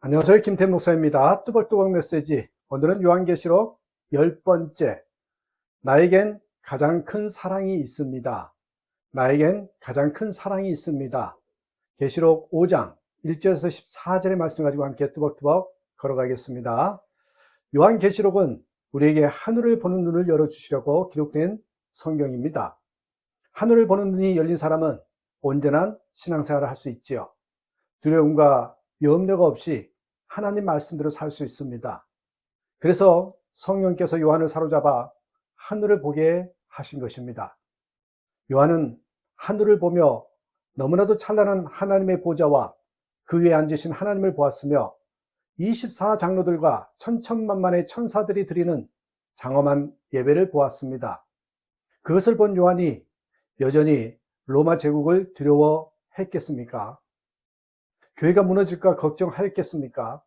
안녕하세요. 김태현 목사입니다. 뚜벅뚜벅 메시지. 오늘은 요한계시록 10번째. 나에겐 가장 큰 사랑이 있습니다. 나에겐 가장 큰 사랑이 있습니다. 계시록 5장 1절에서 14절의 말씀 가지고 함께 뚜벅뚜벅 걸어가겠습니다. 요한계시록은 우리에게 하늘을 보는 눈을 열어주시려고 기록된 성경입니다. 하늘을 보는 눈이 열린 사람은 온전한 신앙생활을 할 수 있지요. 두려움과 염려가 없이 하나님 말씀대로 살 수 있습니다. 그래서 성령께서 요한을 사로잡아 하늘을 보게 하신 것입니다. 요한은 하늘을 보며 너무나도 찬란한 하나님의 보좌와 그 위에 앉으신 하나님을 보았으며 24장로들과 천천만만의 천사들이 드리는 장엄한 예배를 보았습니다. 그것을 본 요한이 여전히 로마 제국을 두려워했겠습니까? 교회가 무너질까 걱정하였겠습니까?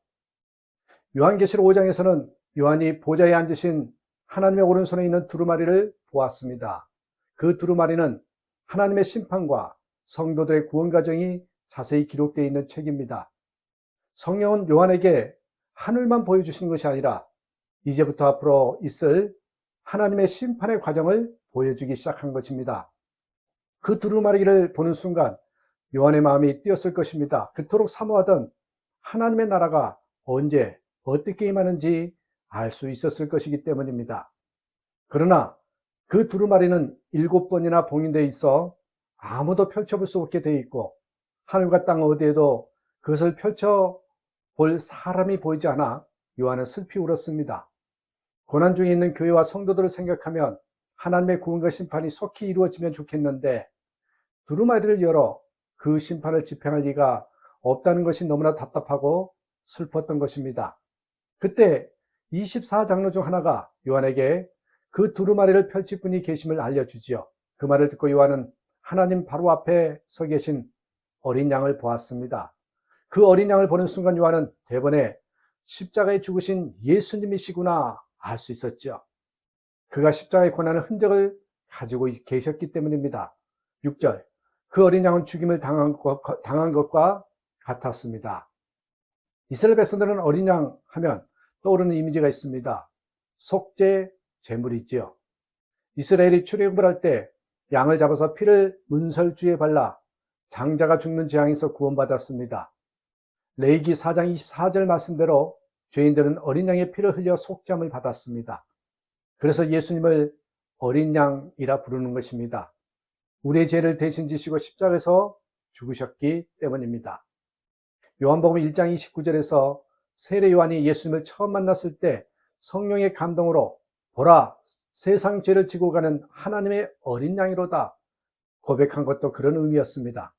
요한계시록 5장에서는 요한이 보좌에 앉으신 하나님의 오른손에 있는 두루마리를 보았습니다. 그 두루마리는 하나님의 심판과 성도들의 구원 과정이 자세히 기록되어 있는 책입니다. 성령은 요한에게 하늘만 보여주신 것이 아니라 이제부터 앞으로 있을 하나님의 심판의 과정을 보여주기 시작한 것입니다. 그 두루마리를 보는 순간 요한의 마음이 뛰었을 것입니다. 그토록 사모하던 하나님의 나라가 언제 어떻게 임하는지 알 수 있었을 것이기 때문입니다. 그러나 그 두루마리는 7번이나 봉인되어 있어 아무도 펼쳐볼 수 없게 되어 있고 하늘과 땅 어디에도 그것을 펼쳐볼 사람이 보이지 않아 요한은 슬피 울었습니다. 고난 중에 있는 교회와 성도들을 생각하면 하나님의 구원과 심판이 속히 이루어지면 좋겠는데 두루마리를 열어 그 심판을 집행할 리가 없다는 것이 너무나 답답하고 슬펐던 것입니다. 그때 24장로 중 하나가 요한에게 그 두루마리를 펼칠 분이 계심을 알려주지요. 그 말을 듣고 요한은 하나님 바로 앞에 서 계신 어린 양을 보았습니다. 그 어린 양을 보는 순간 요한은 대번에 십자가에 죽으신 예수님이시구나 알 수 있었죠. 그가 십자가의 고난의 흔적을 가지고 계셨기 때문입니다. 6절, 그 어린 양은 죽임을 당한 것과 같았습니다. 이스라엘 백성들은 어린 양 하면 떠오르는 이미지가 있습니다. 속죄 제물이지요. 이스라엘이 출애굽을 할 때 양을 잡아서 피를 문설주에 발라 장자가 죽는 재앙에서 구원받았습니다. 레위기 4장 24절 말씀대로 죄인들은 어린 양의 피를 흘려 속죄함을 받았습니다. 그래서 예수님을 어린 양이라 부르는 것입니다. 우리의 죄를 대신 지시고 십자가에서 죽으셨기 때문입니다. 요한복음 1장 29절에서 세례 요한이 예수님을 처음 만났을 때 성령의 감동으로 보라, 세상 죄를 지고 가는 하나님의 어린 양이로다 고백한 것도 그런 의미였습니다.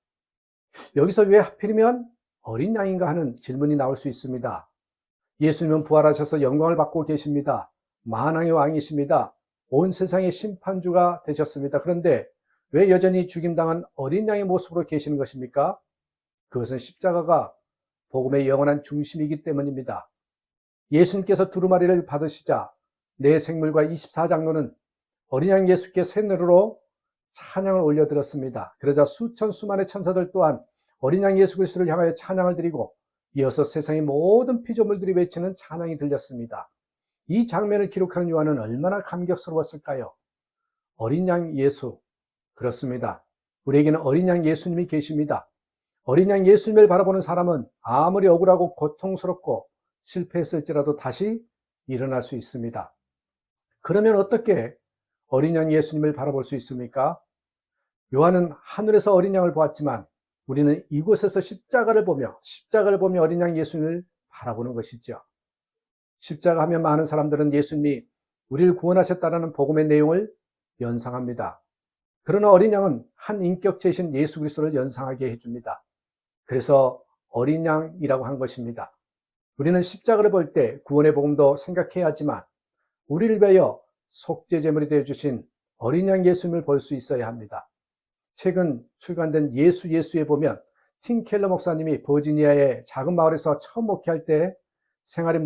여기서 왜 하필이면 어린 양인가 하는 질문이 나올 수 있습니다. 예수님은 부활하셔서 영광을 받고 계십니다. 만왕의 왕이십니다. 온 세상의 심판주가 되셨습니다. 그런데 왜 여전히 죽임당한 어린 양의 모습으로 계시는 것입니까? 그것은 십자가가 복음의 영원한 중심이기 때문입니다. 예수님께서 두루마리를 받으시자 내 생물과 24장로는 어린 양 예수께 새노래로 찬양을 올려드렸습니다. 그러자 수천 수만의 천사들 또한 어린 양 예수 그리스도를 향하여 찬양을 드리고 이어서 세상의 모든 피조물들이 외치는 찬양이 들렸습니다. 이 장면을 기록하는 요한은 얼마나 감격스러웠을까요? 어린 양 예수, 그렇습니다. 우리에게는 어린 양 예수님이 계십니다. 어린 양 예수님을 바라보는 사람은 아무리 억울하고 고통스럽고 실패했을지라도 다시 일어날 수 있습니다. 그러면 어떻게 어린 양 예수님을 바라볼 수 있습니까? 요한은 하늘에서 어린 양을 보았지만 우리는 이곳에서 십자가를 보며 어린 양 예수님을 바라보는 것이죠. 십자가 하면 많은 사람들은 예수님이 우리를 구원하셨다는 복음의 내용을 연상합니다. 그러나 어린 양은 한 인격체이신 예수 그리스도를 연상하게 해줍니다. 그래서 어린 양이라고 한 것입니다. 우리는 십자가를 볼 때 구원의 복음도 생각해야 하지만 우리를 위하여 속죄 제물이 되어주신 어린 양 예수님을 볼 수 있어야 합니다. 최근 출간된 예수에 보면 팀 켈러 목사님이 버지니아의 작은 마을에서 처음 목회할 때 생활이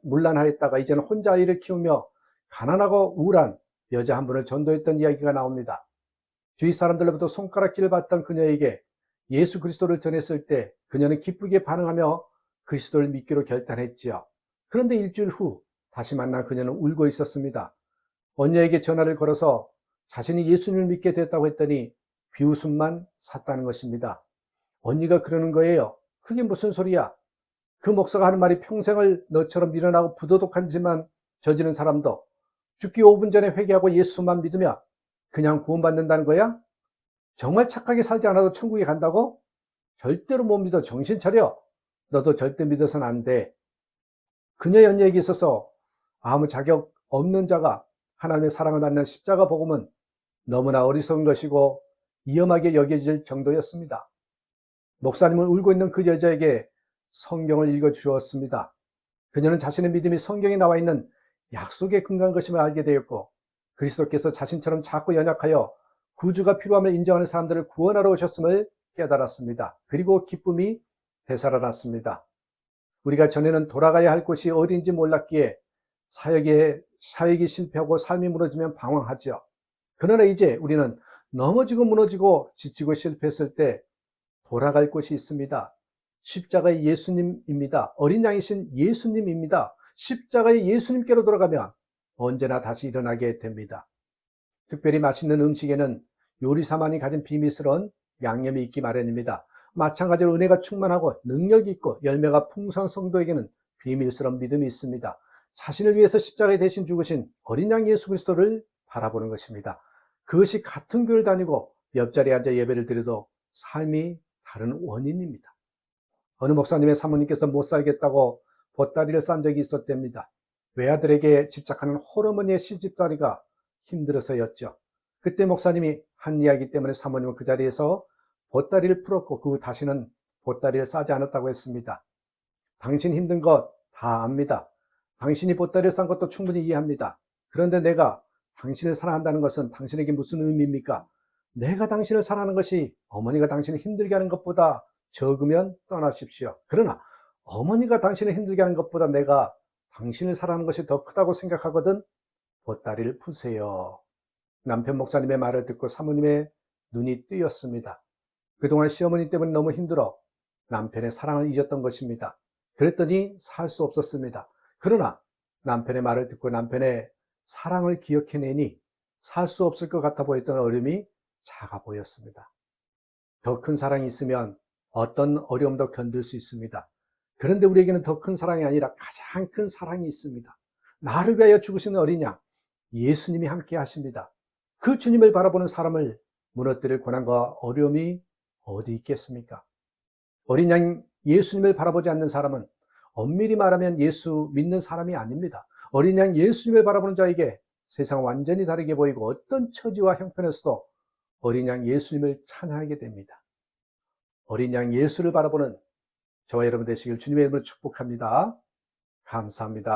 문란하였다가 이제는 혼자 아이를 키우며 가난하고 우울한 여자 한 분을 전도했던 이야기가 나옵니다. 주위 사람들로부터 손가락질을 받던 그녀에게 예수 그리스도를 전했을 때 그녀는 기쁘게 반응하며 그리스도를 믿기로 결단했지요. 그런데 일주일 후 다시 만난 그녀는 울고 있었습니다. 언니에게 전화를 걸어서 자신이 예수님을 믿게 됐다고 했더니 비웃음만 샀다는 것입니다. 언니가 그러는 거예요. 그게 무슨 소리야? 그 목사가 하는 말이 평생을 너처럼 미련하고 부도덕한 짓만 저지른 사람도 죽기 5분 전에 회개하고 예수만 믿으면 그냥 구원받는다는 거야? 정말 착하게 살지 않아도 천국에 간다고? 절대로 못 믿어. 정신 차려. 너도 절대 믿어서는 안 돼. 그녀의 언니에게 있어서 아무 자격 없는 자가 하나님의 사랑을 받는 십자가 복음은 너무나 어리석은 것이고 위험하게 여겨질 정도였습니다. 목사님은 울고 있는 그 여자에게 성경을 읽어 주었습니다. 그녀는 자신의 믿음이 성경에 나와 있는 약속에 근거한 것임을 알게 되었고, 그리스도께서 자신처럼 작고 연약하여 구주가 필요함을 인정하는 사람들을 구원하러 오셨음을 깨달았습니다. 그리고 기쁨이 되살아났습니다. 우리가 전에는 돌아가야 할 곳이 어딘지 몰랐기에 사역이 실패하고 삶이 무너지면 방황하죠. 그러나 이제 우리는 넘어지고 무너지고 지치고 실패했을 때 돌아갈 곳이 있습니다. 십자가의 예수님입니다. 어린 양이신 예수님입니다. 십자가의 예수님께로 돌아가면 언제나 다시 일어나게 됩니다. 특별히 맛있는 음식에는 요리사만이 가진 비밀스러운 양념이 있기 마련입니다. 마찬가지로 은혜가 충만하고 능력이 있고 열매가 풍성한 성도에게는 비밀스러운 믿음이 있습니다. 자신을 위해서 십자가에 대신 죽으신 어린 양 예수 그리스도를 바라보는 것입니다. 그것이 같은 교회를 다니고 옆자리에 앉아 예배를 드려도 삶이 다른 원인입니다. 어느 목사님의 사모님께서 못 살겠다고 보따리를 싼 적이 있었답니다. 외아들에게 집착하는 홀어머니의 시집살이가 힘들어서였죠. 그때 목사님이 한 이야기 때문에 사모님은 그 자리에서 보따리를 풀었고 그 후 다시는 보따리를 싸지 않았다고 했습니다. 당신 힘든 것 다 압니다. 당신이 보따리를 싼 것도 충분히 이해합니다. 그런데 내가 당신을 사랑한다는 것은 당신에게 무슨 의미입니까? 내가 당신을 사랑하는 것이 어머니가 당신을 힘들게 하는 것보다 적으면 떠나십시오. 그러나 어머니가 당신을 힘들게 하는 것보다 내가 당신을 사랑하는 것이 더 크다고 생각하거든 보따리를 푸세요. 남편 목사님의 말을 듣고 사모님의 눈이 뜨였습니다. 그동안 시어머니 때문에 너무 힘들어 남편의 사랑을 잊었던 것입니다. 그랬더니 살 수 없었습니다. 그러나 남편의 말을 듣고 남편의 사랑을 기억해내니 살 수 없을 것 같아 보였던 어려움이 작아 보였습니다. 더 큰 사랑이 있으면 어떤 어려움도 견딜 수 있습니다. 그런데 우리에게는 더 큰 사랑이 아니라 가장 큰 사랑이 있습니다. 나를 위하여 죽으시는 어린 양 예수님이 함께 하십니다. 그 주님을 바라보는 사람을 무너뜨릴 고난과 어려움이 어디 있겠습니까? 어린 양 예수님을 바라보지 않는 사람은 엄밀히 말하면 예수 믿는 사람이 아닙니다. 어린 양 예수님을 바라보는 자에게 세상 완전히 다르게 보이고 어떤 처지와 형편에서도 어린 양 예수님을 찬양하게 됩니다. 어린 양 예수를 바라보는 저와 여러분 되시길 주님의 이름으로 축복합니다. 감사합니다.